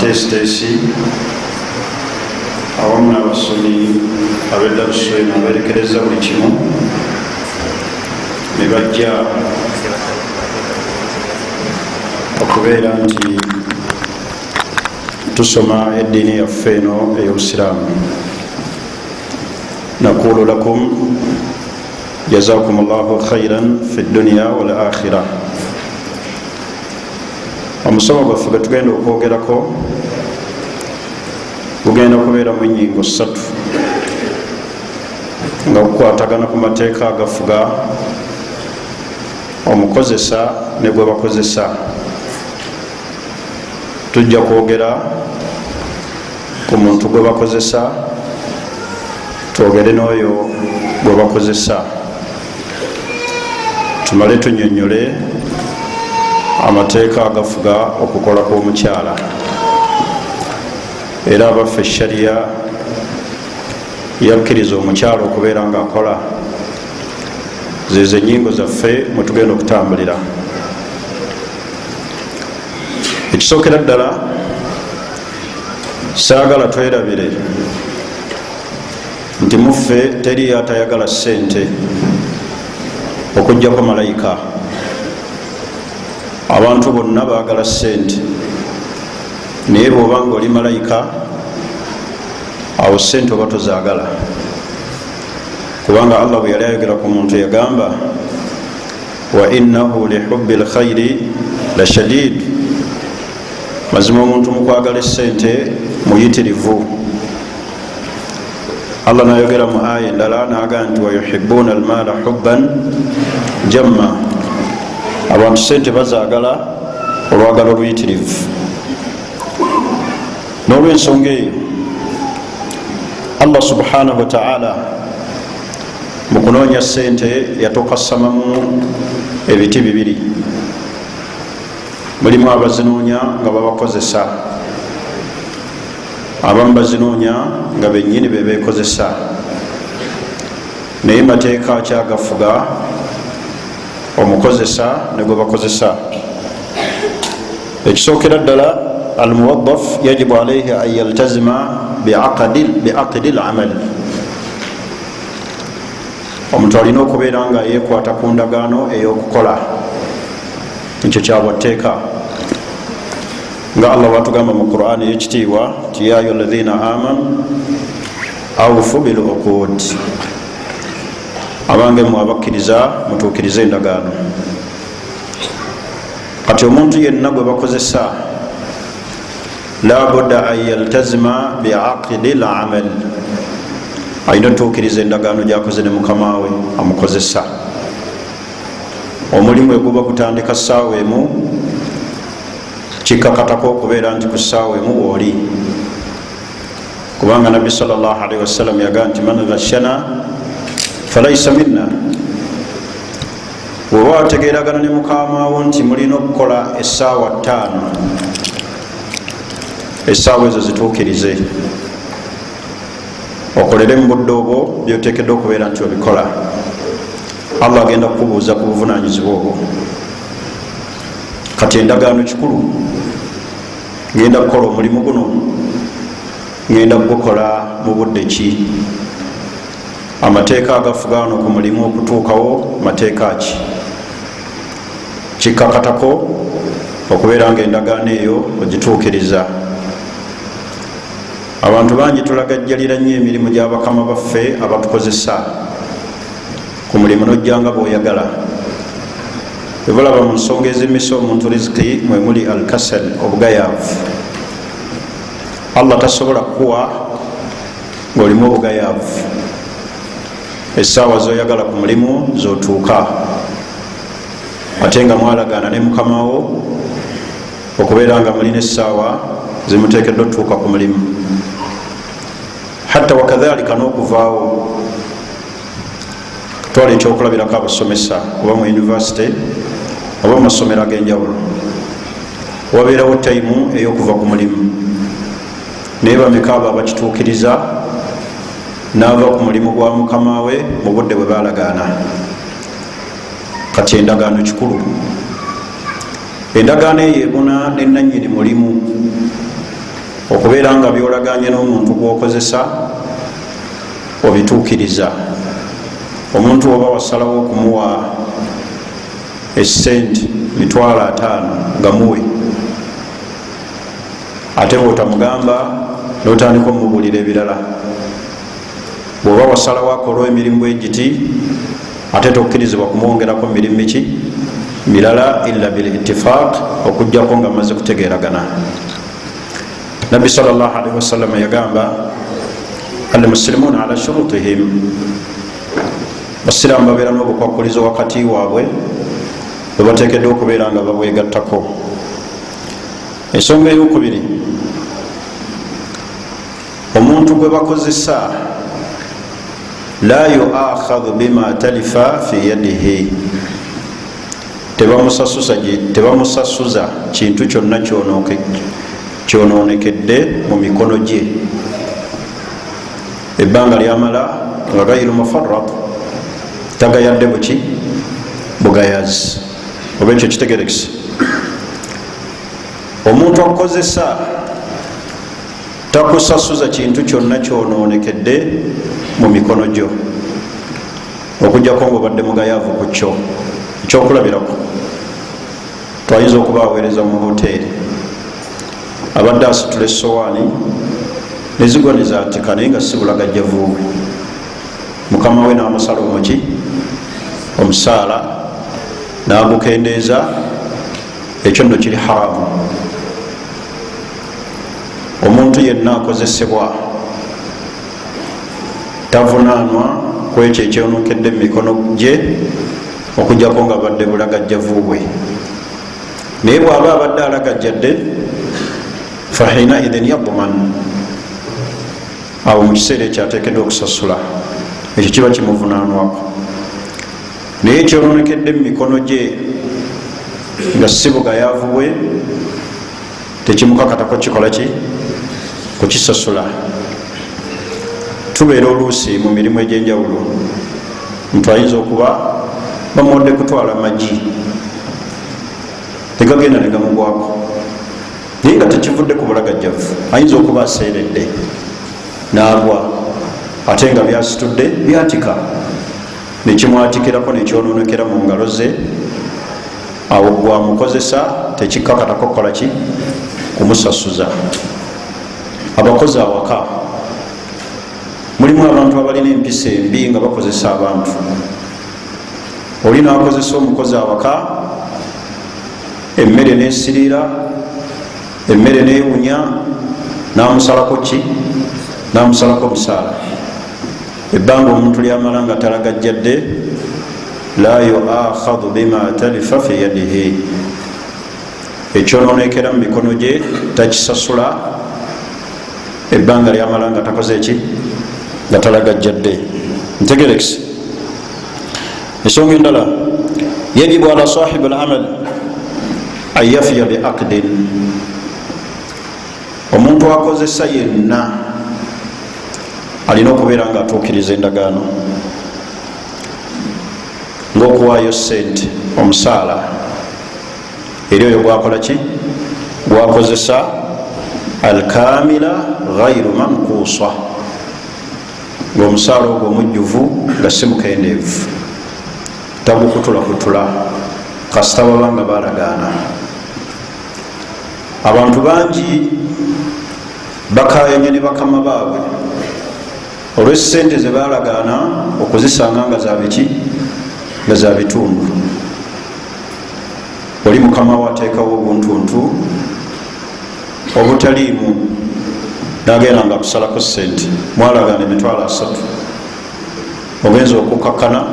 abateesiteesi awamu n'abasomi ab'eddaruso eno abeerekereza buli kimu ne bajja okubeera nti tusoma eddiini yaffe eno ey'obusiraamu. naqulu lakum jazakum allahu khairan fi dunya wal akhira. omusomo gwaffe gwe tugenda okwogerako gugenda kubeera mu nnyingo 3 nga gukwatagana ku mateeka agafuga omukozesa ne gwebakozesa. tujja kwogera ku muntu gwebakozesa, twogere n'oyo gwebakozesa, tumale tunyonyole amateeka agafuga okukola kw'omukyala. era abaffe shariya yakkiriza omukyala okubeera nga akola. zezo ennyingo zaffe mwe tugenda okutambulira. ekisookera ddala saagala twerabire nti muffe teri atayagala ssente okugjako malayika. abantu bonna baagala ssente, naye bw'oba nga oli malayika awo ssente oba tozaagala. kubanga allah bwe yali ayogera ku muntu yagamba wa innahu lihubbi lkhairi la shadid, mazima omuntu mukwagala essente muyitirivu. allah nayogera mu aya endala naga nti wayuhibuna almaala hubban jamma, abantu sente bazaagala olwagala oluyitirivu. n'olwensonga eyo allah subhanahu wa ta'ala mu kunoonya sente yatokasamamu ebiti 2. mulimu abazinoonya nga babakozesa, abamu bazinoonya nga bennyini bebekozesa. naye mateeka akyagafuga omukozesa ne gwebakozesa. ekisookera ddala almuwaddaf yajibu alaihi an yaltazima biaqdi lamal. omuntu alina okubeera nga yekwata ku ndagaano ey'okukola. ekyo kyabwateeka nga allah watugamba mu qur'ani ey'ekitiibwa ti ya ayuha alladhina amanu awfu bil uqud, abange mwe abakkiriza mutuukirize endagaano. kati omuntu yenna gwe bakozesa la budda an yaltazima biaqdi lamal, alina otuukiriza endagaano gyakoze ne mukama we amukozesa. omulimu eguba kutandika ssaawa emu, kikkakatako okubeera nti ku ssaawa emu wooli. kubanga nabbi sallallahu alaihi wasallam yagaa nti man ghashana falaisa minna. bweoba wategeeragana ne mukamawo nti mulina okukola essaawa 5, essaawa ezo zituukirize, okolere mu budde obwo byoteekeddwa okubeera nti obikola. allah agenda kukubuuza ku buvunanyizibwa obwo. kati endagaano kikulu, ngenda kukola omulimu guno, ngenda kugukola mu budde ki? amateeka agafuga ano ku mulimu okutuukawo mateeka ki? kikkakatako okubeera nga endagaano eyo ogituukiriza. abantu bangi tulagajjalira nnyo emirimu gy'abakama baffe abatukozesa ku mulimu nojjanga bw'oyagala. ebulaba mu nsonga ezimisa omuntu riziki mwe muli alkasal, obugayaavu. allah tasobola kukuwa ng'olimu obugayaavu. essaawa zoyagala ku mulimu zotuuka, ate nga mwalagaana ne mukamawo okubeera nga mulina essaawa zimuteekeddwa otuuka ku mulimu. hatta wakadhalika n'okuvaawo. twala ekyokulabirako abasomesa oba mu yunivasite oba mu masomero ag'enjawulo, wabeerawo tayimu ey'okuva ku mulimu. naye bameka abo abakituukiriza n'ava ku mulimu gwa mukama we mu budde bwe balagaana? kati endagaano kikulu. endagaano eyo ebuna nenanyini mulimu okubeera nga byolaganye n'omuntu gwokozesa obituukiriza. Omuntu oba wasalawo okumuwa esente $50 gamuwe, ate bwotamugamba notandika omubulira ebirala. Bwoba wasalawo akola emirimu egiti, ate tokkirizibwa kumwongerako mirimu miki mirala illa bil ittifaq, okujjako nga maze kutegeragana. Nabbi sallallahu alaihi wasallam yagamba almuslimuna ala shurutihim, basiraamu babeera n'obukwakulizo wakati waabwe bwebateekeddwa okubeera nga babwegattako. Ensonga eyokubiri, omuntu gwebakozesa la yuakhadhu bima talifa fi yadihi, tebamusasuza kintu kyonna kyononekedde mu mikono gye ebbanga lyamala nga gayru mufarrat, tagayadde buki bugayazi. Oba ekyo kitegerekise. Omuntu akukozesa takusasuza kintu kyonna kyononekedde mu mikono gyo, okujjako ngaobadde mugayavu ku kyo. Ekyokulabirako, twayinza okuba aweereza mu hoteeri, abadde asitula essowaani nezigwa nezatika naye nga sibulagajjavuwe, mukama we n'amusala omuki omusaala n'agukendeeza, ekyo nno kiri haramu. Omuntu yenna akozesebwa tavunaanwa ku ekyo ekyonokedde mu mikono gye, okujjako nga badde bulagajjavuwe. Naye bw'aba abadde alagajjadde, fahina idhin yadman, awo mu kiseera ekyo ateekeddwa okusasula, ekyo kiba kimuvunaanwako. Naye ekyononekedde mu mikono gye nga si bugayavu bwe, tekimukakatako kikola ki kukisasula. Tubeera oluusi mu mirimu egy'enjawulo, muntu ayinza okuba bamuwadde kutwala magi negagenda negamugwako, naye nga tekivudde ku bulagajjavu. Ayinza okuba aseeredde n'agwa, ate nga byasitudde byatika, nekimwatikirako nekyononekera mu ngalo ze. Awo gwamukozesa tekikakatako kukola ki kumusasuza. Abakozi awaka mulimu abantu abalina empisa embi nga bakozesa abantu. Oli nakozesa omukozi awaka, emmere nesirira, emmere newunya, namusalako ki namusalako omusaala. Ebbanga omuntu lyamala nga talagajjadde, la yuakhadhu bima talifa fi yadihi, ekyononekera mu mikono gye takisasula ebbanga lyamala nga takoze eki nga talagajjadde. Ntegerekise. Ensonga endala, yajibu ala sahibi al-amal an yafiya bi aqdin, omuntu akozesa yenna alina okubeera nga atuukiriza endagaano, ng'okuwaayo sente omusaala eri oyo gwakola ki gwakozesa, alkamila ghairu mankusa, ng'omusaala ogwo omujjuvu nga si mukendeevu, tagukutulakutula kasita baba nga balagaana. Abantu bangi bakayanye ne bakama baabwe olw'esente ze balagaana okuzisanga nga zabiki nga za bitundu. Oli mukama wateekawo obuntuntu obutaliimu, nagenda nga kusalako sente, mwalagaana $30, ogenza okukakkana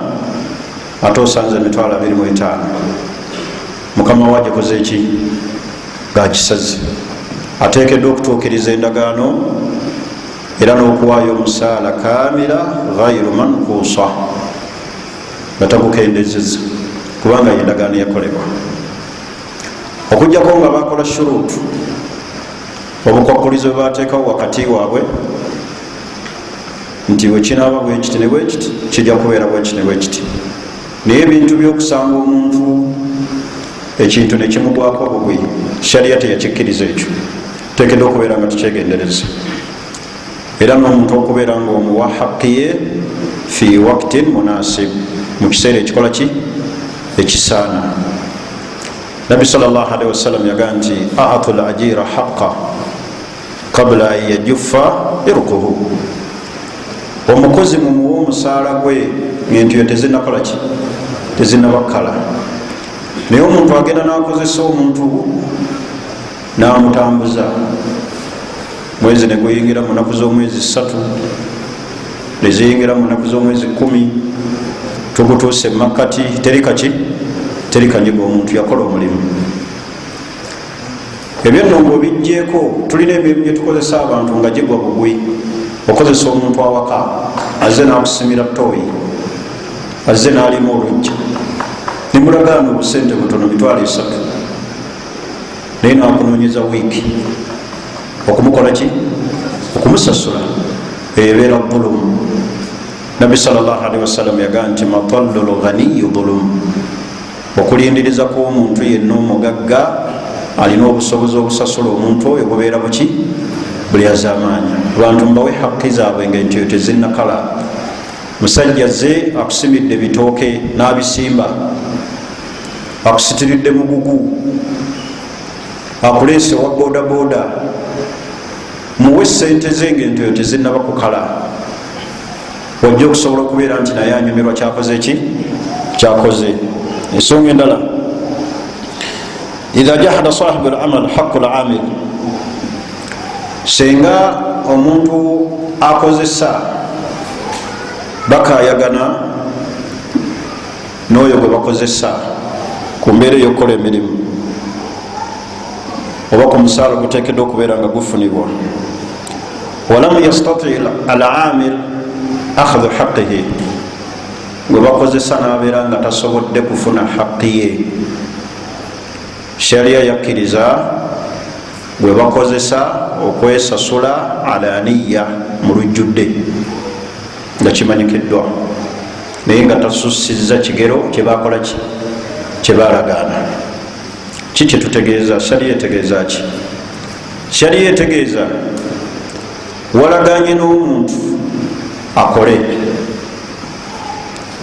ate osanze $25. Mukama wagikoze eki gakisaze. Ateekeddwa okutuukiriza endagaano era n'okuwaayo omusaala kamira ghairu mankusa, nga tagukendezeza kubanga yendagaano yakolebwa. Okujjako nga bakola shuruutu, obukwakulizo bwebateekawo wakati waabwe nti wekinaaba bwekiti ne bwekiti kijja kubeera bwekiti ne bwekiti. Naye ebintu by'okusanga omuntu ekintu nekimugwako bugwi, shariya teyakikkiriza ekyo. tekedde okubeera nga tukyegendereza era n'omuntu okubeera nga omuwa haqqiye fi waqtin munasib mu kiseera ekikola ki ekisaana. Nabbi sallallahu alaihi wasallam yagaa nti aatu l ajira haqqa qabla an yajuffa irquhu, omukozi mumuwa omusaala gwe ng'entiyo tezinakola ki tezinabakala. naye omuntu agenda nakozesa omuntu namutambuza mwezi neguyingira munaku z'omwezi 3 neziyingira munaku z'omwezi 10 tugutuuse makati terikaki terikanyiga omuntu yakola omulimu. ebyennongo bijjeeko tulina emirimu gyetukozesa abantu nga gigwa bugwi. okozesa omuntu awaka azze nakusimira tooyi azze nalimu olujja nimulagaana obusente butono $3 naye nakunonyeza wiiki okumukola ki okumusasula ebeera dhulumu. Nabbi sallallahu alaihi wasallam yagaa nti matallul ghaniyu dhulumu, okulindiriza kw'omuntu yenna omugagga alina obusobozi obusasula omuntu oyo bubeera buki buli azamaanya. abantu mbawe haqqi zaabwe nga entiyo tezinnakala. musajja ze akusimidde ebitooke n'abisimba, akusitiridde mugugu, akuleese wa bodaboda, muwe sente ze ng'entiyo tezinnaba kukala. wajja okusobola okubeera nti naye anyumirwa kyakoze ki kyakoze. ensonga endala, idha jahada sahibu al-amal haqqu al-amil, senga omuntu akozesa bakayagana n'oyo gwe bakozesa ku mbeera ey'okukola emirimu oba ku musaala guteekeddwa okubeera nga gufunibwa. walam yastati al-amil akhadhu haqqihi, gwe bakozesa n'abeera nga tasobodde kufuna haqqiye, sharia yakkiriza gwe bakozesa okwesasula alaniya mu lujjudde nga kimanyikiddwa, naye nga tasusiza kigero kyebakola ki kyebalagaana. ki kyetutegeeza? sharia etegeeza ki? sharia etegeeza walaganye n'omuntu akole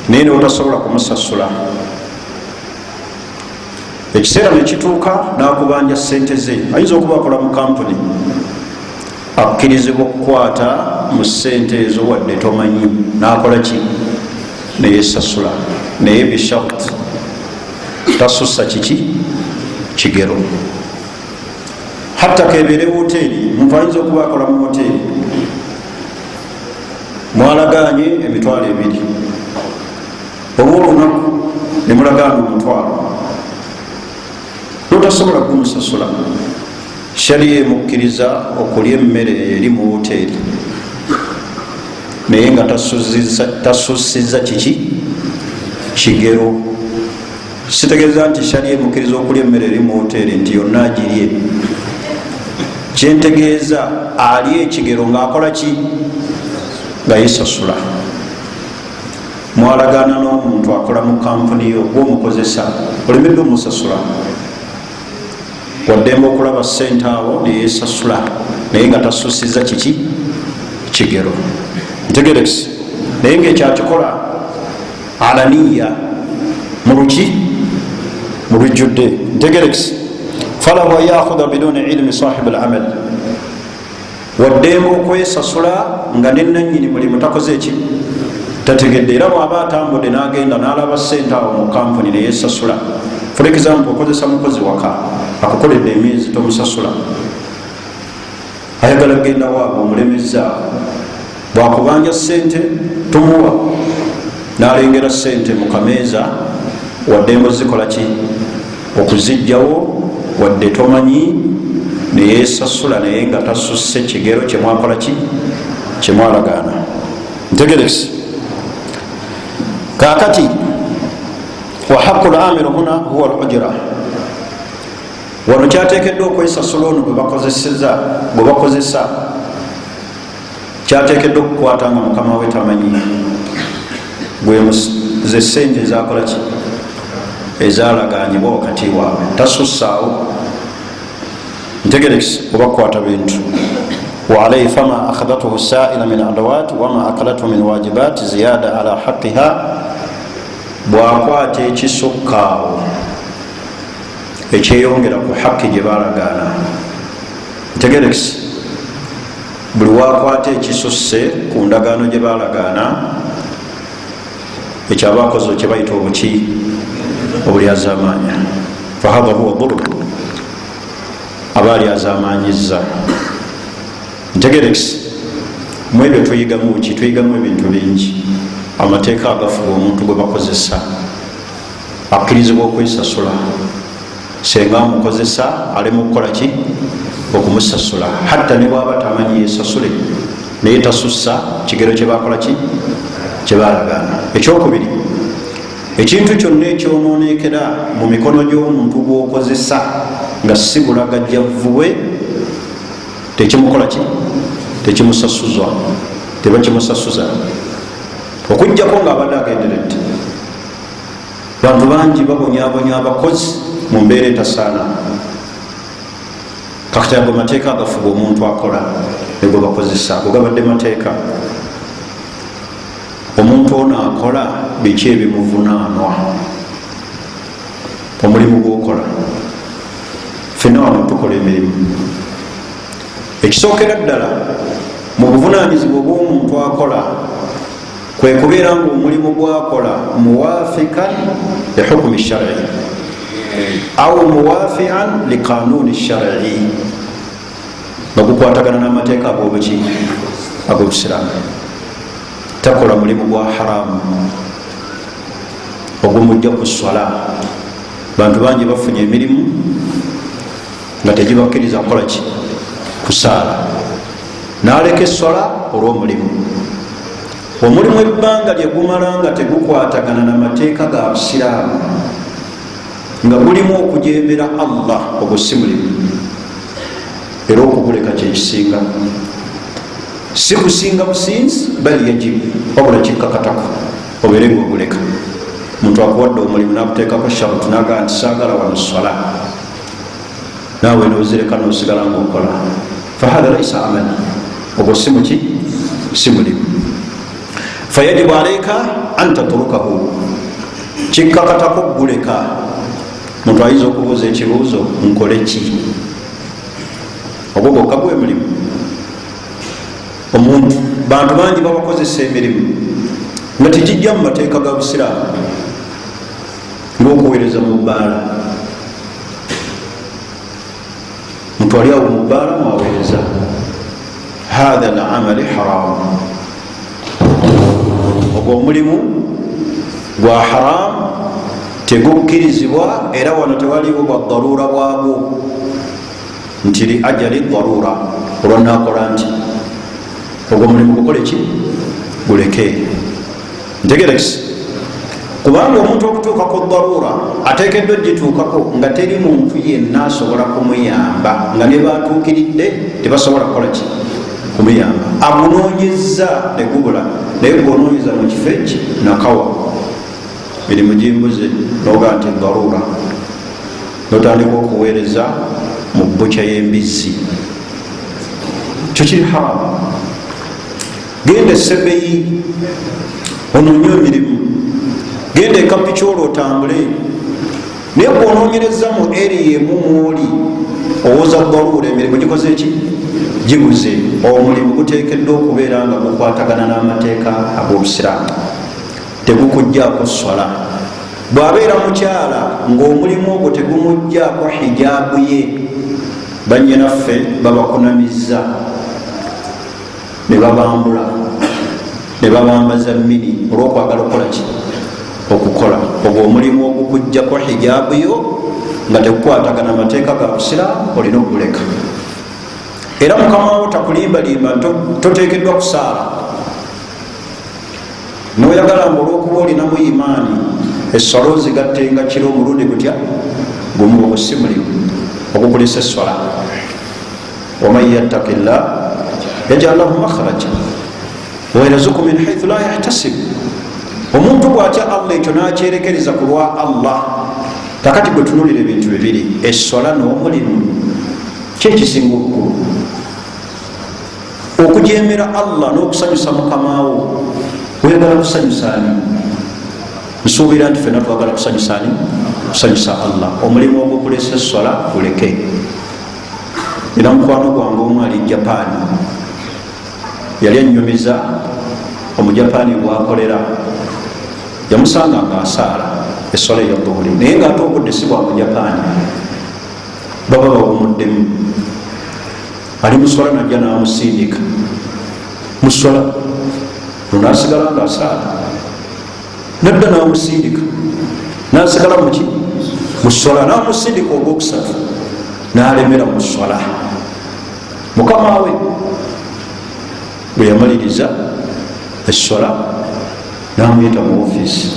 naye notasobola kumusasula, ekiseera nekituuka nakubanja sente ze, ayinza okuba akola mu kampuni akkirizibwa okukwata mu sente ezo wadde tomanyi, nakola ki neyesasula, naye bishart tasussa kiki kigero. hatta kebeere woteeri, muntu ayinza okuba akola mu woteeri mwalaganye emitwalo 2 olwolunaku nemulagaana omutwalo notasobola kumusasula, sharia emukkiriza okulya emmere eri mu woteeri naye nga tasusiza kiki kigero. sitegeeza nti sharia emukkiriza okulya emmere eri mu woteeri nti yonna agirye, kyentegeeza ali ekigero ngaakola ki nga yesasula. mwalagaana n'omuntu akola mu kampuni yo gwomukozesa olemedde omusasula, waddemba okulaba sente awo neyesasula naye nga tasusiza kiki kigero. ntegerekisi naye ngaekyakikola alaniya mu luki mu lujjudde. ntegerekisi falahu an yakhudha biduni ilmi sahibi al-amal, waddemba okwesasula nga nenanyini mulimu takoze eki tategedde. era bwaba atambudde n'agenda n'alaba sente awo mu kampuni neyesasula, for example okozesa mukozi waka akukoledde emyezi tomusasula, ayagala kugenda waabwe omulemeza, bwakubanja sente tumuwa, n'alengera sente mu kameeza, waddemba ozikola ki okuzijjawo wadde tomanyi, neyesasula naye nga tasusse kigero kyemwakola ki kyemwalagaana. ntegerekisi kakati wa haqqu al-amil huna huwa al-ujra, wano kyateekeddwa okwesasula ono gwe bakozesa kyateekeddwa okukwata nga mukama we tamanyi, ze sente ezakola ki ezalaganyibwa wakati waabwe, tasussaawo ntegerekisi oba kukwata bintu. وعليه فما أخذته السائل من أدوات وما أكلته من واجبات زيادة على حقها bwakwata ekisukkaawo ekyeyongera ku haqqi gye balagaana. ntegerekisi buli wakwata ekisusse ku ndagaano gye balagaana ekyabakoze kye bayita obuki obulyazamanya. fahadha huwa dhulm aba alyazamanyizza. ntegerekisi mwebyo tuyigamu ki? tuyigamu ebintu bingi. amateeka agafuga omuntu gwe bakozesa akkirizibwa okwesasula senga amukozesa alemu okukola ki? okumusasula. hatta ne bwaba tamanyi yesasule naye tasussa kigero kyebakola ki? kyebalagaana. ekyokubiri ekintu kyonna ekyononekera mu mikono gy'omuntu gwokozesa nga si bulagajjavubwe tekimukola ki? tekimusasuzwa, teba kimusasuza okujjako ngaabadde agenderedde. bantu bangi babonyabonya abakozi mu mbeera etasaana. kakati ago mateeka agafuga omuntu akola nego bakozesa ogabadde mateeka. omuntu ono akola biki ebimuvunaanwa omulimu gwokola. fenna wano tukola emirimu. ekisookera ddala mu buvunanyizibwa obw'omuntu akola kwe kubeera nga omulimu gwakola muwafikan li hukumi shar'i au muwafian li kanuni shar'i, bagukwatagana n'amateeka ag'obuki ag'obusiraamu. takola mulimu gwa haramu ogumujja ku swala. bantu bangi bafunye emirimu nga tegibakkiriza kukola ki? kusaala. naleka eswala olw'omulimu. omulimu ebbanga lyegumala nga tegukwatagana n'amateeka ga busiraamu nga gulimu okujembera Allah, ogwo si mulimu. era okuguleka kyekisinga, si kusinga businzi bali yajibu wabula kikkakatako obeere ngaoguleka. muntu akuwadde omulimu nakuteekako sharutu naga nti saagala wano swala, naawe nozireka nosigala ngaokola. fahadha laisa amal, ogwo si muki? si mulimu. fayajibu alaika an tatrukahu, kikkakatako okuguleka. muntu ayinza okubuuza ekibuuzo, nkole ki? ogwo gwokka gwe mulimu. omuntu bantu bangi babakozesa emirimu nga tegijja mu mateeka ga busiraamu, ngaokuweereza mu bbaala. muntu ali awo mu bbaala mwaweereza. hatha al amali haramu, ogwo omulimu gwa haramu tegukkirizibwa. era wano tewaliwo bwa daruura bwabwo nti li ajali daruura olwanakola nti ogwo omulimu gukole ki? guleke. ntegerekisi kubanga omuntu okutuuka ku daruura ateekeddwa gituukako nga teri muntu yenna asobola kumuyamba, nga ne batuukiridde tebasobola kukola ki? kumuyamba. agunoonyeza negubula, naye gwonoonyeza mu kifo eki nakawa mirimu gimbuze noga nti daruura, notandika okuweereza mu bukya y'embizzi. kyo kiri haramu. genda esebeyi onoonye emirimu, genda ekapikyolo otambule. naye bwonoonyereza mu eri emu mwoli owoza daruura, emirimu gikoze eki? gibuze. omulimu guteekeddwa okubeera nga gukwatagana n'amateeka ag'obusiraamu, tegukujjaako swala. bwabeera mukyala ng'omulimu ogwo tegumujjaako hijaabu ye, banyinaffe babakunamizza ne babambula ne babambaza mini olw'okwagala okukola ki? okukola. ogwo omulimu ogukujjako hijaabu yo nga tegukwatagana amateeka ga busiraamu olina okuguleka. era mukama wo takulimbalimba toteekeddwa kusaala. noyagala nga olwokuba olinamu imaani esswala ozigattenga kiro omulundi gutya gumu, ogwo si mulimu ogukulisa esswala. waman yattaki llah yaj'al lahu makhraja wayrzuqhu min haithu la yahtasib. omuntu bwatya Allah ekyo nakyerekereza ku lwa Allah. kakati gwe tunulira ebintu bibiri, esswala n'omulimu. kyekisinga obukulu. Okujemera Allah n'okusanyusa mukamawo, oyagala kusanyusa ani? Nsuubira nti fena twagala kusanyusa ani? Kusanyusa Allah. Omulimu ogwokulesa essola guleke. Era mukwano gwange omu ali Japan, yali annyumiza omujapani gwakolera, yamusanga nga asaala essola ey'obbuuli, naye ngaate obudde si bwa mujapani, baba bawumuddemu. Ali musola najja n'amusindika musola, lunasigala nga asaala, nadda n'amusindika nasigala muki musola, n'amusindika ogwokusatu n'alemera musola. Mukama we bwe yamaliriza essola n'amuyita mu ofiisi,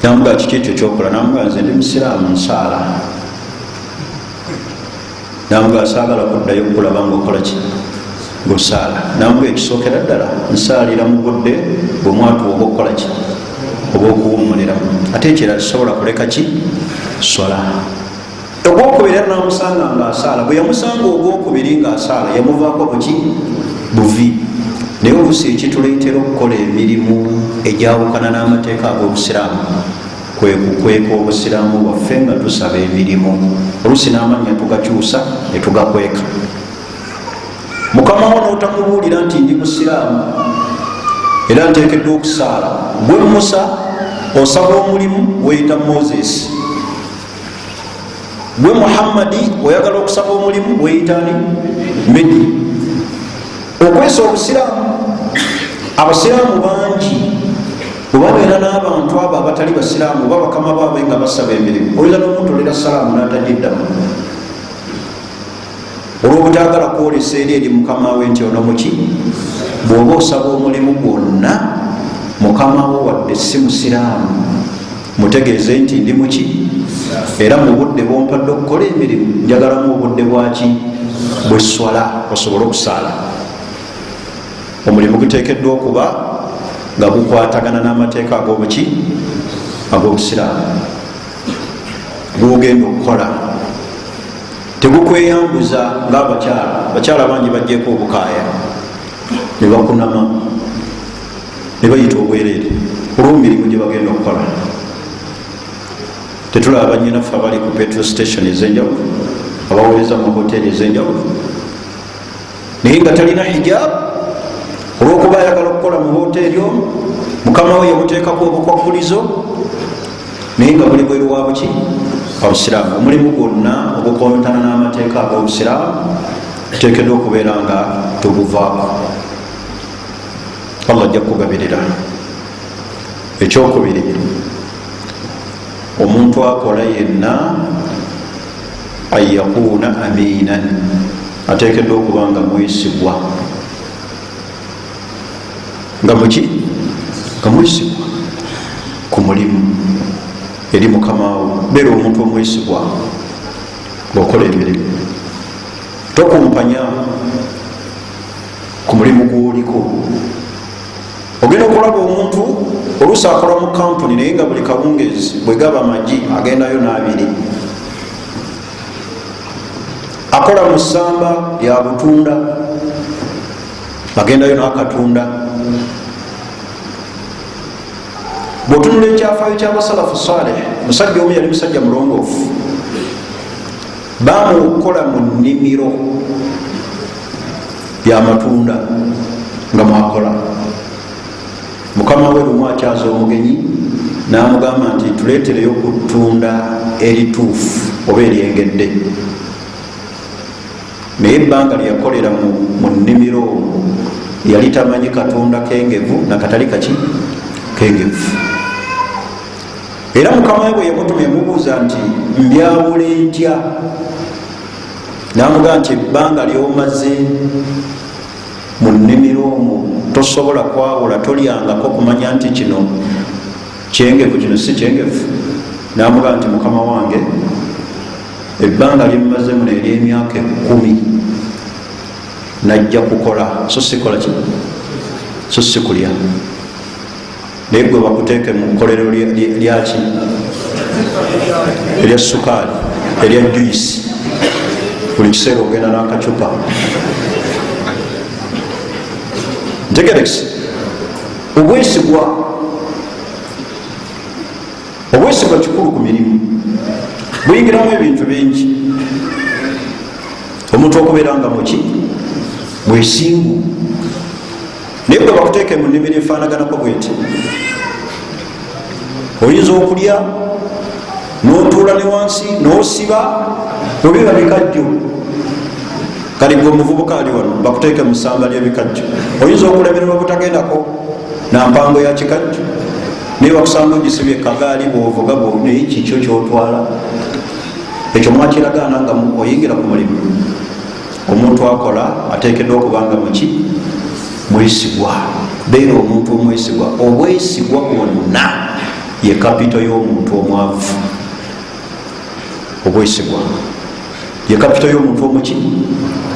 namugaa kiki ekyo kyokola? Namugaa nze ndi musiraamu nsaala. Namugaa saagala kuddayo kulaba ngaokola ki ngaosaala. Namugaa ekisookera ddala nsaalira mu budde bwe mwatu oba okukola ki oba okuwummuliramu, ate ekirala kisobola kuleka ki sola. Ogwokubiri namusanga nga asaala, bwe yamusanga ogwokubiri nga asaala yamuvaako buki buvi. Naye oluusi ekituleetera okukola emirimu egyawukana n'amateeka ag'obusiraamu kwe kukweka obusiraamu bwaffe nga tusaba emirimu, oluusi n'amanya tugakyusa ne tugakweka. Mukamawo n'otamubuulira nti ndi musiraamu era nteekeddwa okusaala, gwe Musa osaba omulimu weyita Moses, gwe Muhammadi oyagala okusaba omulimu weyitani Medi. Okwesa obusiraamu, abasiraamu bangi obabeera n'abantu abo abatali basiraamu oba bakama baabwe nga basaba emirimu, oyinza n'omutolera salaamu n'atagiddamu olw'obutagala kwolesa eri mukama we nti ono muki. Bw'oba osaba omulimu gwonna mukamawo wadde si musiraamu, mutegeeze nti ndi muki, era mu budde bwompadde okukola emirimu njagalamu obudde bwaki bweswala osobole okusaala. Omulimu guteekeddwa okuba nga gukwatagana n'amateeka ag'obuki ag'obusiraamu gwogenda okukola, tegukweyambuza ng'abakyala. Abakyala bangi bajjeeko obukaaya ne bakunama ne bayita obwereere olw'emirimu gye bagenda okukola. Tetulaba bannyinaffe abali ku petrol station ez'enjawulo, abaweereza mu hoteri ez'enjawulo, naye nga talina hijab olw'okuba ayagala okukola mu hoteri omwo, mukama we yamuteekako obukwakulizo, naye nga buli bweru wa buki obusiraamu. Omulimu gwonna ogukontana n'amateeka ag'obusiraamu tuteekeddwa okubeera nga tuguvaako. Allah ajja kugabirira. Ekyokubiri, omuntu akola yenna ayakuuna aminan, ateekeddwa okuba nga mwesigwa. Nga muki? Nga mwesigwa ku mulimu eri mukamawo. Beera omuntu omwesigwa ng'okola emirimu, tokumpanya ku mulimu gw'oliko. Ogenda okulaba omuntu oluusi akola mu kampuni naye nga buli kawungezi bwe gaba amagi agendayo n'abiri, akola mu ssamba lya butunda agendayo n'akatunda. Bw'otunula ekyafaayo ky'abasalafu saleh, musajja omu yali musajja mulongoofu, baamukola mu nnimiro y'amatunda nga mwakola. Mukama we lumu akyaza omugenyi n'amugamba nti tuleetereyo ku ttunda erituufu oba eryengedde. Naye ebbanga lyeyakolera mu nnimiro yali tamanyi katunda kengevu nakatali kaki kengevu. Era mukama we bwe yamutuma yamubuuza nti mbyawula ntya, n'amugamba nti ebbanga ly'omaze mu nnimiro omwo tosobola kwawula, tolyangako kumanya nti kino kyengevu kino si kyengevu. N'amugamba nti mukama wange ebbanga lyemumaze muno ery'emyaka 10 najja kukola so sikola ki so sikulya. Naye gwe bakuteeke mu kkolero lyaki erya sukaali erya juice buli kiseera ogenda n'akacupa. Ntegerekese obwesigwa kikulu ku mirimu, buyingiramu ebintu bingi. Omuntu okubeera nga muki bwesimbu, naye bwe bakuteeke mu nnimiro efaanaganako bweti, oyinza okulya n'otuula ne wansi n'osiba obiba bikajjo. Kale gwe omuvubuka ali wano bakuteeke mu ssamba ly'ebikajjo, oyinza okulemererwa butagendako na mpango ya kikajjo, naye bakusanga ogisibye kagaali bwovuga naye kikyo kyotwala. Ekyo mwakiragaana nga oyingira ku mulimu. Omuntu akola ateekeddwa okubanga muki mwesigwa. Beera omuntu omwesigwa. Obwesigwa bwonna ye kapito y'omuntu omwavu. Obwesigwa ye kapito y'omuntu omuki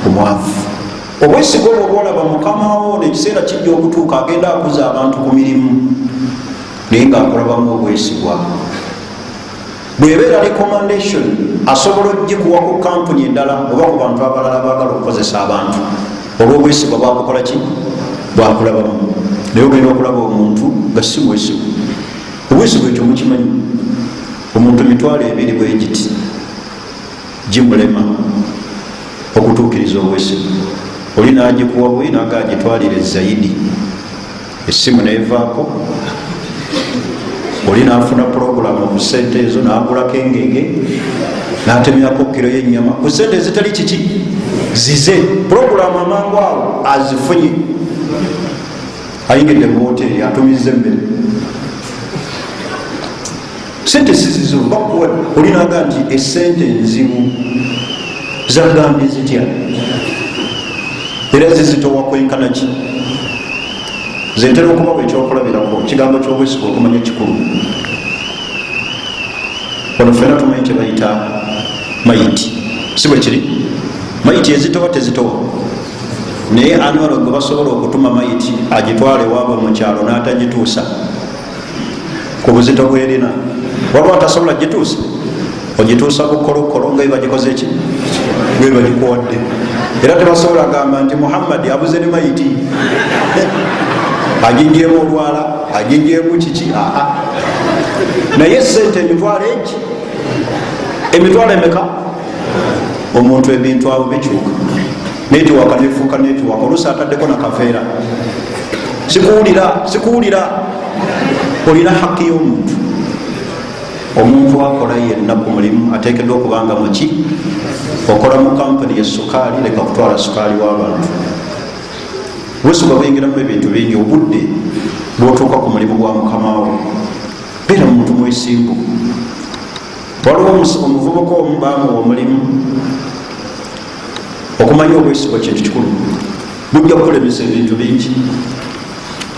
omwavu. Obwesigwa obwo bwolaba mukamawo nekiseera kijja okutuuka agenda akuza abantu ku mirimu, naye ngaakulabamu obwesigwa. Bwebeera recommendation asobola ogikuwa ku kampuni endala oba ku bantu abalala baagala okukozesa abantu, olw'obwesigwa bwakukola ki bwakulabamu. Naye ogenda okulaba omuntu nga si bwesigwa. Obwesigwa ekyo mukimanyi, omuntu emitwalo ebiri bwe giti gimulema okutuukiriza obwesigwa. Oli n'agikuwa bwe naga agitwalire zaidi, essimu neevaako, oli n'afuna puroguramu ku sente ezo n'agulako engege n'atemyako kiro y'ennyama ku sente ezitali kiki zize. Puroguramu amangu awo azifunye, ayingidde mu woteeri atumiza emmere, sente sizizo bakuwa. Oli naga nti esente nzibu zagambye zitya era zizitowa kwenkana ki? Zentera okubawo ekyokulabirako. Kigambo ky'obwesigwa okumanya kikulu. Wano ffena tumanyi kye bayita mayiti, si bwe kiri? Mayiti ezitowa tezitowa, naye anwalo gwe basobola okutuma mayiti agitwale waaba mu kyalo n'atagituusa ku buzito bwerina, waliwo atasobola gituusa, ogituusa bukolokolo nga bagikoze eki bwe bagikuwadde. Era tebasobola gamba nti Muhammad abuze ne mayiti aginjeemu olwala, aginjeemu kiki. Naye sente emitwalo egi, emitwalo emeka? Omuntu ebintu abo bikyuka, netiwaka nefuuka netiwaka, oluusi ataddeko nakafeera. Sikuwulira, olina haki y'omuntu. Omuntu akola yenna ku mulimu ateekeddwa okubanga muki okola mu kampuni yesukaali, leka kutwala sukaali w'abantu. Obwesigwa buyingiramu ebintu bingi. Obudde bwotuuka ku mulimu gwa mukamawo, beera muntu mwesimbu. Waliwo omuvubuka omu baamuwa omulimu, okumanya obwesigwa kintu kikulu, bujja kukulemesa ebintu bingi.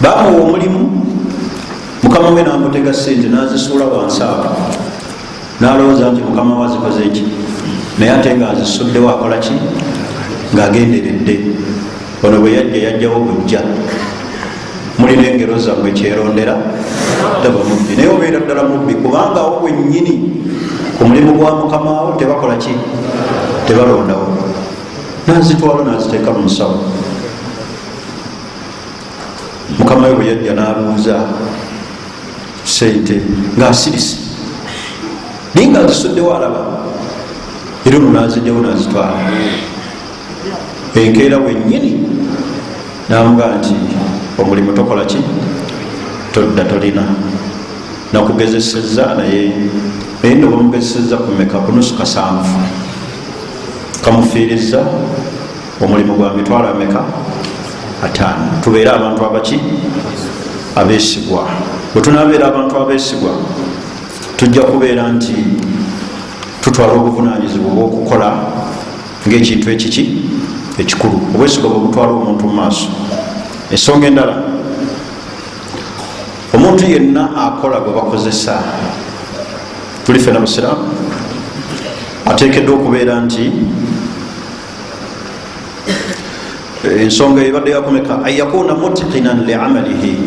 Baamuwa omulimu, mukama we n'amutega sente n'azisuula wansi awo, n'alowooza nti mukama we azikoze eki, naye ate ng'azisuddewo akola ki? Ng'agenderedde. Ono bwe yajjawo bujja, mulina engero zammwe kyerondera taba mubbi, naye obeera ddala mubbi, kubanga awo bwennyini ku mulimu gwa mukamawo tebakola ki? Tebalondawo. N'azitwala n'aziteeka mu nsawo. Mukama we bwe yajja n'abuuza sente ng'asirise, naye ng'azisuddewo alaba, era ono n'azijjawo n'azitwala. Enkeera bwennyini n'amugaa nti omulimu tokola ki? Todda, tolina. Nakugezesezza naye ndo bamugezesezza kumeka? Kunusu 7. Kamufiirizza omulimu gwa mitwalo ameka? 5. Tubeere abantu abaki? Abeesigwa. Bwe tunaabeera abantu abeesigwa, tujja kubeera nti tutwala obuvunaanyizibwa obw'okukola ng'ekintu ekiki ekikulu. Obwesigwa bwe butwala omuntu mu maaso. Ensonga endala, omuntu yenna akola Gwebakozesa, tuli ffena Busiraamu, ateekeddwa okubeera nti ensonga ebadde yakomeka ayakuna mutiqinan liamalihi,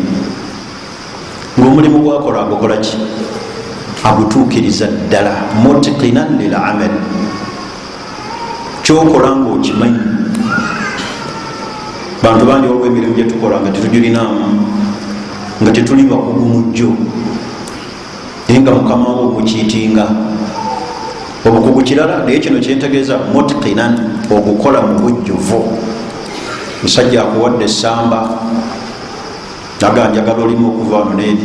ng'omulimu gwakola agukola ki? Agutuukiriza ddala. Mutiqinan lilamal, kyokola ngaokimanyi. Bantu bangi olwo emirimu gyetukola nga tetugirinamu, nga tetuli bakugu mujjo, naye nga mukama wo omukiitinga. Obukugu kirala, naye kino kyentegeeza mutqinan, ogukola mu bujjuvu. Musajja akuwadde essamba naga njagala olimu okuvaamu neeri,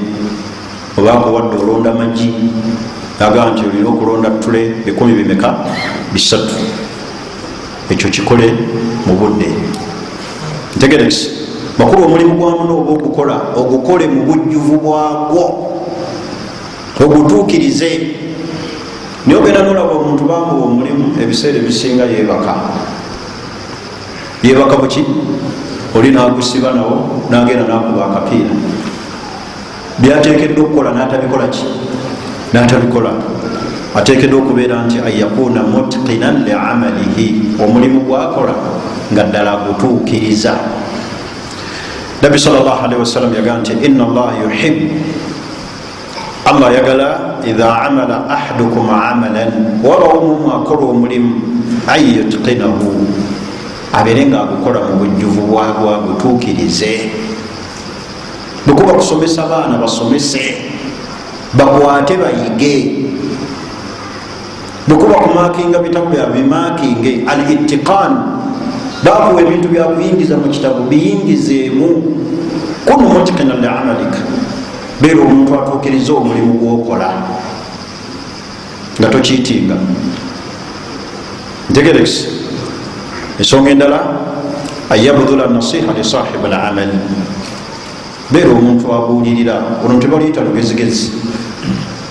oba akuwadde olonda maggi naga nti olina okulonda ttule 100 ekyo kikole mu budde. Ntegerekese bakulu, omulimu gwamu nooba ogukola ogukole mu bujjuvu bwagwo, ogutuukirize. Naye ogenda nolaba omuntu bamuwa omulimu ebiseera ebisinga yeebaka buki, oli nagusiba nawo nagenda nakuba akapiira. Byateekeddwa okukola natabikola ki, natabikola. Ateekeddwa okubeera nti ayakuna mutqinan liamalihi, omulimu gwakola nga ddala agutuukiriza. Nabbi sallallahu alaihi wasallam yagaa nti inna allaha yuhibbu, Allah yagala idha amala ahadukum amalan, waba omumu akola omulimu an yutqinahu, abeere nga agukola mu bujjuvu bwagwo, agutuukirize. Bwekuba kusomesa baana basomese, bakwate bayige. Bwekuba kumakinga bitabu byabwe bimakinge. Al ittiqan, bakuwa ebintu byakuyingiza mu kitabu biyingizeemu. Kunu mutqinan li amalika, beera omuntu atuukiriza omulimu gwokola nga tokiitinga. Ntegerekese ensonga endala, ayabdula nasiha li sahibi al-amal, beera omuntu abuulirira. Ono tebaliyita lugezigezi.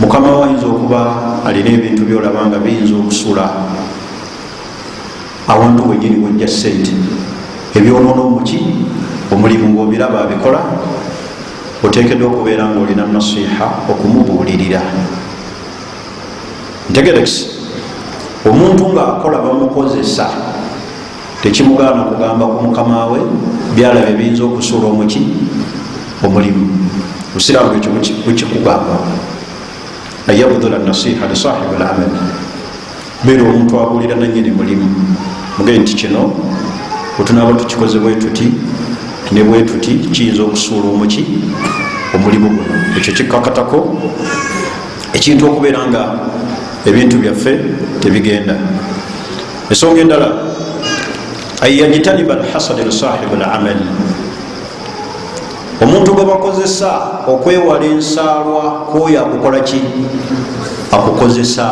Mukama wayinza okuba alina ebintu byolaba nga biyinza okusula awantu wenyini wejja sente, ebyonoona omuki omulimu ngaobiraba abikola, oteekeddwa okubeera nga olina nasiha okumubuulirira. Ntegerekese omuntu ngaakola bamukozesa, tekimugaana kugamba ku mukama we byalaba ebiyinza okusuula omuki omulimu. Busiraamu ekyo bukikugamba. Ayabdula nasiha li sahibi al-amal, beera omuntu abuulira nannyini mulimu. Mugee nti kino bwetunaaba tukikoze bwetuti ne bwetuti kiyinza okusuula omuki omulimu guno. Ekyo kikkakatako ekintu okubeera nga ebintu byaffe tebigenda. Ensonga endala, ayajitaniba alhasadi li sahibi al-amal, omuntu gwe bakozesa okwewala ensaalwa kwoyo akukola ki, akukozesa,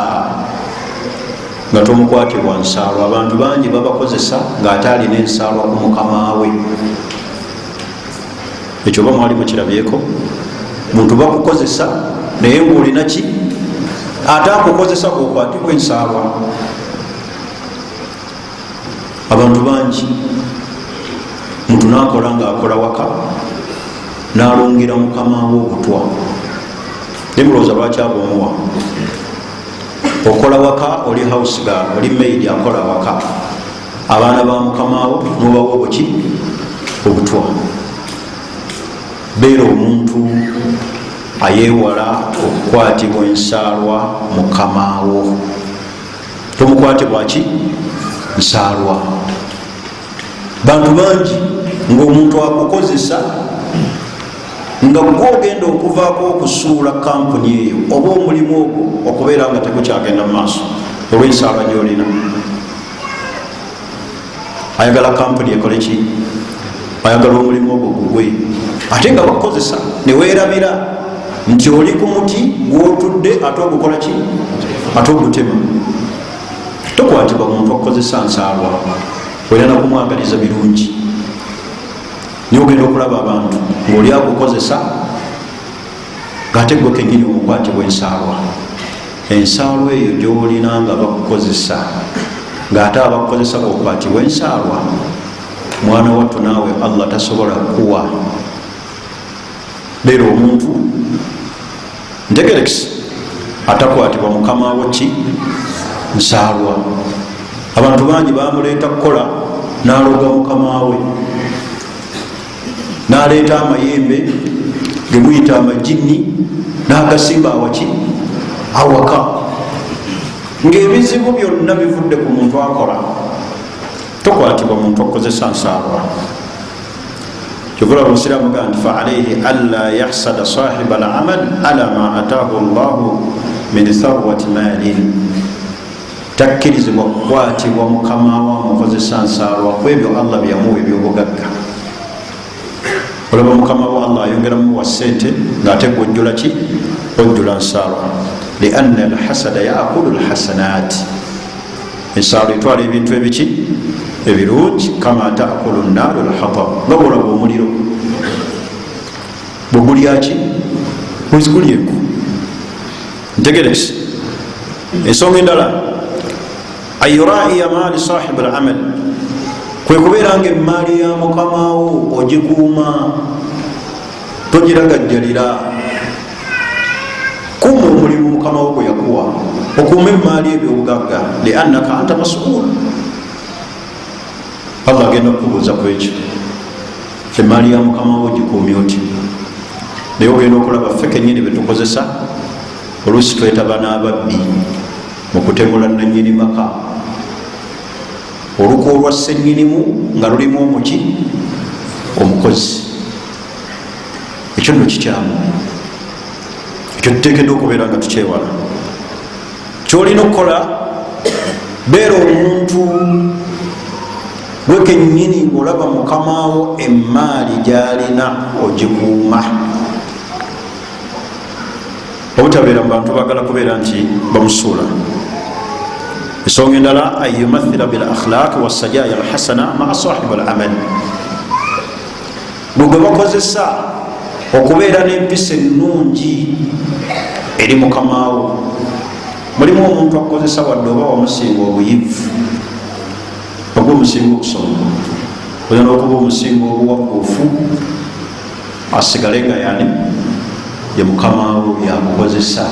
nga tomukwatibwa nsaalwa. Abantu bangi babakozesa ng'ate alina ensaalwa ku mukama we. Ekyo oba mwali mukirabyeko? Muntu bakukozesa naye ngaolina ki, ate akukozesa gwokwatibwa ensaalwa. Abantu bangi muntu nakola ngaakola waka nalungira mukama we obutwa, nemulowooza lwaki aboomuwa. Okola waka, oli house girl, oli maid akola waka, abaana ba mukama wo nobawa obuki obutwa. Beera omuntu ayewala okukwatibwa ensaalwa mukama wo, tomukwatibwa ki nsaalwa. Bantu bangi ng'omuntu akukozesa nga gwogenda okuvaako okusuula kampuni eyo oba omulimu ogwo okubeera nga tegukyagenda mu maaso olw'ensaalwa gyolina. Ayagala kampuni ekole ki, ayagala omulimu ogwo gugwe, ate nga bakukozesa neweerabira nti oli ku muti gwotudde ate ogukola ki, ate ogutema. Tokwatibwa muntu okukozesa nsaalwa, olina kumwagaliza birungi. Niyo ogenda okulaba abantu ng'oli akukozesa ng'ate gwe kennyini omukwatibwa ensaalwa. Ensaalwa eyo gyolina nga bakukozesa ng'ate abakukozesa bwokwatibwa ensaalwa, mwana wattu naawe Allah tasobola kuwa. Beera omuntu ntegerekese atakwatibwa mukama wo ki nsaalwa. Abantu bangi bamuleeta kukola n'aloga mukama we, n'aleeta amayembe gemuyita amajini n'agasimba awaki awaka, ng'ebizibu byonna bivudde ku muntu akola. tokwatibwa muntu okukozesa nsaalwa. kyovula abusiraamu gaa nti faalaihi anla yahsada sahiba alamal ala ma ataahu llahu min tharwati malin, takkirizibwa kukwatibwa mukamawa mukozesa nsaalwa kwebyo allah byamuwa ebyobugagga. olaba mukamawa allah ayongeramu wa sente ngaate gwojjula ki? ojjula nsaalwa. lianna alhasada yaakulu lhasanat, ensaalwa etwala ebintu ebiki? ebirungi. kama taakulu naaru lhatab, nga bwolaba omuliro bwegulyaki? bwezigulyeku. ntegeresi. ensonga endala ayuraiya maali sahibu alamal, kwe kubeera nga emaali ya mukamawo ogikuuma, togiragajjalira. kuuma omulimu mukamawo gwe yakuwa, okuuma emaali ebyobugagga. liannaka anta masuul, allah agenda okubuuza ku ekyo. emaali ya mukamawo ogikuumye oti? naye ogenda okulaba ffe kenyini betukozesa oluusi twetaba n'ababbi mu kutemula nanyini maka. oluku olwa ssenyinimu nga lulimu omuki? omukozi. ekyo nno kikyamu, ekyo tuteekeddwa okubeera nga tukyewala. kyolina okukola, beera omuntu gwe kenyini olaba mukamawo emaali gyalina ogikuuma, obutabeera mu bantu bagala kubeera nti bamusuula. ensonga endala an yumathila bil akhlaq wasajaya alhasana maa sahibu alamal, gwe bakozesa okubeera n'empisa ennungi eri mukamawo. mulimu omuntu akozesa wadde oba wamusinga obuyivu, ogwe omusinga okusoma, oyina okuba omusinga obuwakuufu, asigale nga yani ye mukamawo yakukozesa.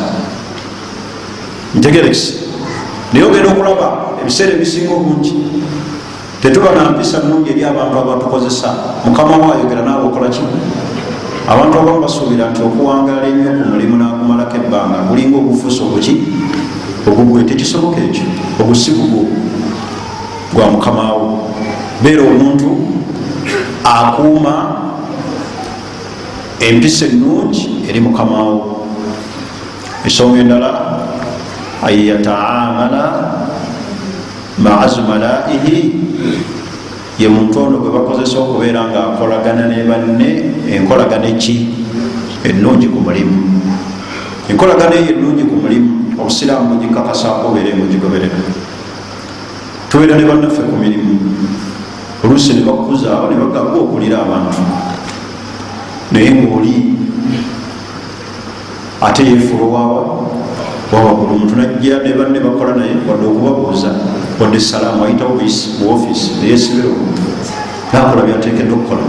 ntegeresi. naye ogenda okulaba ebiseera ebisinga obungi tetuba na mpisa nungi eri abantu abatukozesa. mukamawo ayogera naawe okolaki? abantu abamu basuubira nti okuwangala ennyo ku mulimu nagumalako ebbanga gulinga ogufuusa obuki? ogugwe. tekisoboka ekyo, ogusigugu gwa mukamawo. beera omuntu akuuma empisa ennungi eri mukamawo. ensonga endala ayataamala maa zumalaihi, ye muntu ono gwe bakozesa okubeera nga akolagana ne banne enkolagana eki? ennungi ku mulimu. enkolagana eyo ennungi ku mulimu obusiraamu bugikakasa obeere mugigoberera. tubeera ne bannaffe ku mirimu, oluusi ne bakuzaawo ne bagagwa okulira abantu, naye ngaoli ate yefulowawa wawagula omuntu najja ne banne bakola naye wadde okubabuuza wadde salaamu ayitawo mu ofiisi neyesibira omuntu nakola byateekedde okukola.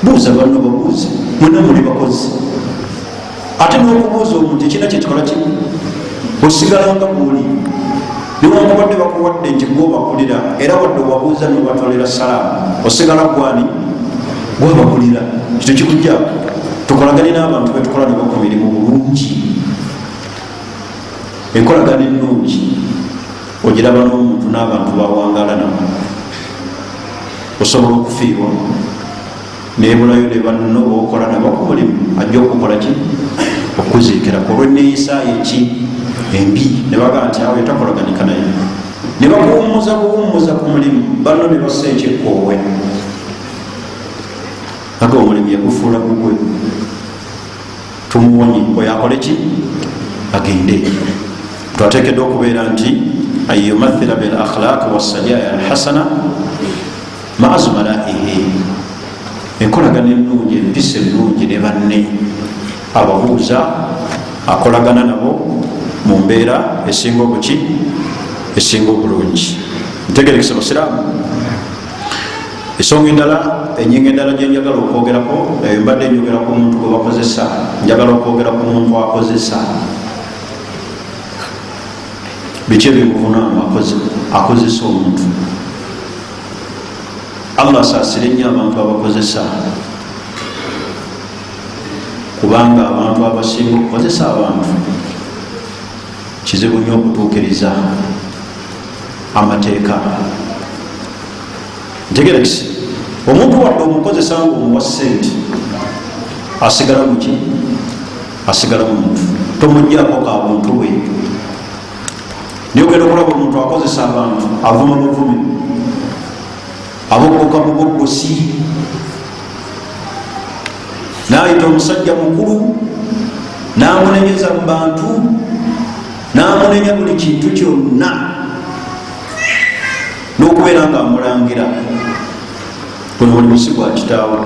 buuza banno babuuze, mwena muli bakozi. ate n'okubuuza omuntu ekina kyekikola kimu, osigalanga bwoli niwankubadde bakuwadde nti gwobakulira, era wadde obabuuza nobatolera salaamu, osigala gwani? gwabakulira. kito kikujja tukolagane n'abantu betukola nabo ku mirimu bulungi. enkolagana ennungi ogiraba n'omuntu n'abantu bawangala nabo, osobola okufiirwa nebulayo ne banno bokola nabo ku mulimu ajja okukola ki? okuziikira ku olw'enneeyisaayo eki? embi. ne bagaa nti awo etakolaganika naye, ne bakuwummuza buwummuza ku mulimu, banno ne bassa ekyekoowe, aga omulimu yagufuula gugwe. tumuwonye oyo akole ki? agende. twateekeddwa okubeera nti an yumathila bil akhlaq wasajaya alhasana maa zumalaihi, enkolagana ennungi, empisa ennungi ne banne, ababuuza, akolagana nabo mu mbeera esinga obuki? esinga obulungi. ntegerekesa basiraamu. ensonga endala, enyinga endala gyenjagala okwogerako, mbadde njogera ku muntu gwe bakozesa, njagala okwogera ku muntu akozesa. biki ebikuvunaamu akozesa omuntu? allah asaasire nnyo abantu abakozesa, kubanga abantu abasinga okukozesa abantu kizibu nnyo okutuukiriza amateeka. ntegerekisi omuntu wadde omukozesa nga omuwa sente asigala muki asigala muntu tomujjako ka buntu bwe niogenda okulaba omuntu akozesa abantu avuma buvumi abogoka mubogosi nayita omusajja mukulu namunenyeza mu bantu namunenya buli kintu kyonna nokubeera nga amulangira guno buli musi gwa kitaawe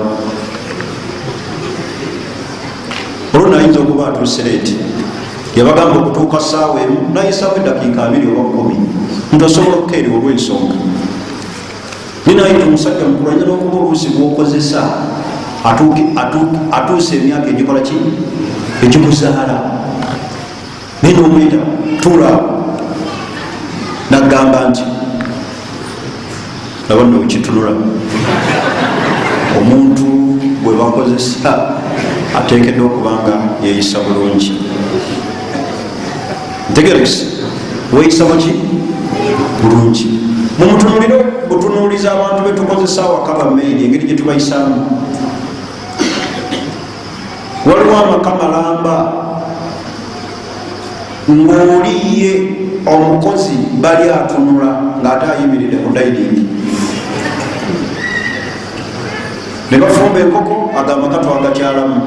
olwo nayinza okuba atuuse leeti yabagamba okutuuka saawa emu nayisamu eddakiika 2 oba 10 nti osobola okukeera olw'ensonga ninayita omusajja mukulu ayinza n'okuba oluusi gwokozesa atuuse emyaka egikola ki ekikuzaala naye nomwita tuulaawo nagamba nti laba nno wekitunula omuntu gwe bakozesa ateekeddwa okubanga yeeyisa bulungi ntegerekisi weeyisa muki bulungi mumutunulire butunuuliza abantu betukozesa waka bamaili engeri gyetubayisamu waliwo amaka malamba ng'oliye omukozi bali atunula ng'ate ayimiridde ku dainingi ne bafumba enkoko agamba katwagakyalamu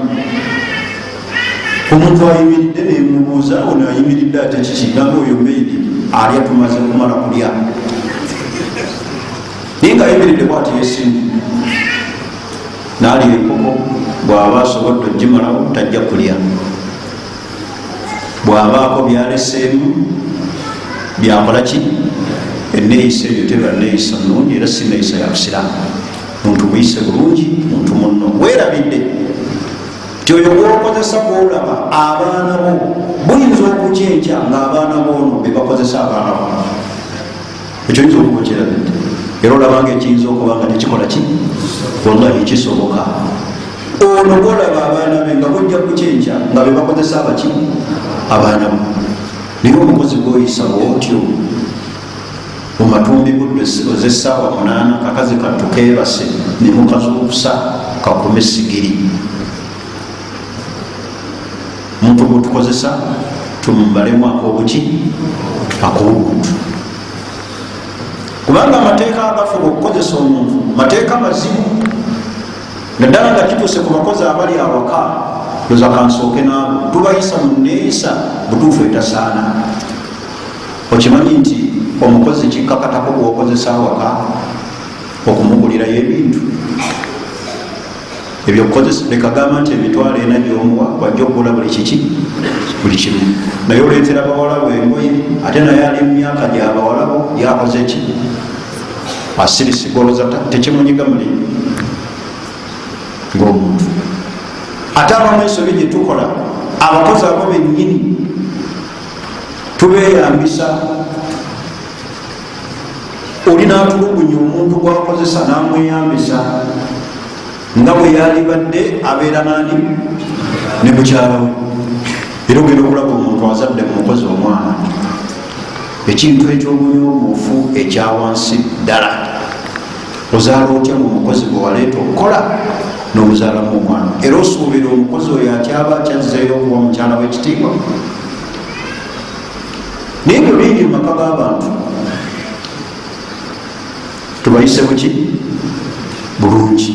omuntu ayimiridde nemubuuza ono ayimiridde ate kiki nanga oyo maidi alya tumaze kumala kulya naye nga ayimiridde bwati yesimbu naalya enkoko bw'aba asobodde ogimalawo tajja kulya bw'abaako byaleseemu byakola ki enneeyisa eyo teba nneeyisa nungi era si nneeyisa yakusiramu muntu muyise bulungi muntu munno weerabidde ti oyo gwokozesa gwolaba abaana bo buyinza okukyenkya ng'abaana boono bebakozesa abaana bo ekyo yinza okuba okirabidde era olabanga ekiyinza okuba nga tekikola ki wallahi kisoboka ono gwolaba abaana be nga bojja kukyenkya nga bebakozesa abaki abaana bo naye omukozi gwoyisa bwotyo mumatumbi budde ozesaawa 8 kakazi kattu kebase nemukazuukusa kakume sigiri muntu gwetukozesa tumubalemu akobuki akobuntu kubanga amateeka agafuga okukozesa omuntu mateeka mazibu naddala nga kituuse ku bakozi abali awaka loza kansooke naabo tubayisa mu nneeyisa butuufu etasaana okimanyi nti omukozi kikkakatako gwokozesa awaka okumugulirayo ebintu ebyo lekagamba nti emitwalo 4 gyomuwa wajja okugula buli kiki buli kimu naye oleetera bawalabo engoye ate naye ali mu myaka gyabawalabo yakoze ki asirisigoloza tekimunyiga muli ng'omuntu ate abamu ensobi gyetukola abakozi abo bennyini tubeeyambisa oli n'atulugunya omuntu gwakozesa n'amweyambisa nga bwe yalibadde abeera nani ne mukyalawe era ogenda okulaba omuntu azadde mu mukozi omwana ekintu ekyobuyomoofu ekyawansi ddala ozaala otya mu mukozi gwe waleeta okukola n'obuzaalamu omwana era osuubira omukozi oyo atyaba akyazzeeyo okuba mukyala w'ekitiibwa naye bwe bingi mu maka g'abantu tubayise buki bulungi